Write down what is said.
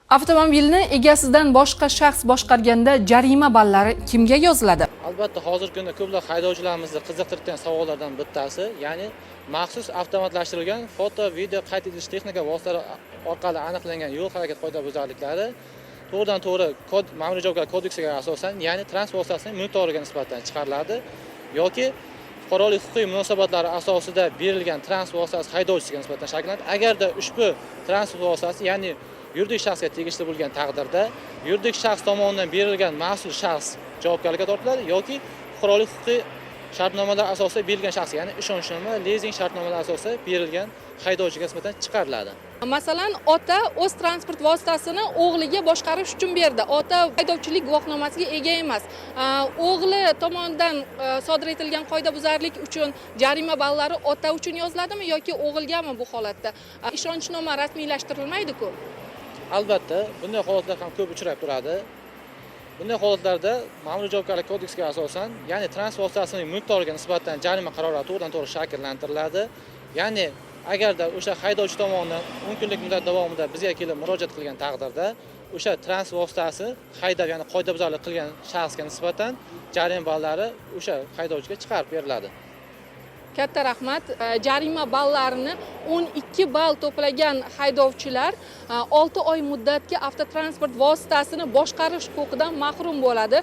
Avtomobilni egasidan boshqa shaxs boshqarganda jarima ballari kimga yoziladi? Albatta, hozirgi kunda ko'plab haydovchilarimizni qiziqtirgan savollardan bittasi, ya'ni maxsus avtomatlashtirilgan foto, video qayd etish texnika vositalari orqali aniqlangan yo'l harakati qoidabuzarliklari to'g'ridan-to'g'ri Ma'muriy javobgarlik kodeksiga asosan, ya'ni transport vositasining mulkdoriga nisbatan chiqariladi yoki fuqarolik huquqiy munosabatlari asosida berilgan transport vositasi haydovchisiga nisbatan shakllanadi. Agarda ushbu transport vositasi, ya'ni yuridik shaxsga tegishli bo'lgan taqdirda yuridik shaxs tomonidan berilgan mas'ul shaxs javobgarlikka tortiladi yoki fuqarolik huquqiy shartnomalar asosida berilgan shaxs, ya'ni ishonchnoma, lizing shartnomalar asosida berilgan haydovchiga nisbatan chiqariladi. Masalan, ota o'z transport vositasini o'g'liga boshqarish uchun berdi. Ota haydovchilik guvohnomasiga ega emas. O'g'li tomonidan sodir etilgan qoidabuzarlik uchun jarima ballari ota uchun yoziladimi yoki o'g'ilgami bu holatda? Ishonchnoma rasmiylashtirilmaydi-ku. Albatta, bunday holatlar ham ko'p uchrab turadi. Bunday holatlarda Ma'muriy javobgarlik kodeksiga asosan, ya'ni transport vositasining mulkdoriga nisbatan jarima qarorlari to'g'ridan-to'g'ri shakllantiriladi. Ya'ni agarda o'sha haydovchi tomonidan 10 kunlik muddat davomida bizga kelib murojaat qilgan taqdirda, o'sha transport vositasi haydab, ya'ni qoidabuzarlik qilgan shaxsga nisbatan jarima ballari o'sha haydovchiga chiqarib beriladi. Katta rahmat. Jarima ballarini 12 ball to'plagan haydovchilar 6 oy muddatga avtotransport vositasini boshqarish huquqidan mahrum bo'ladi.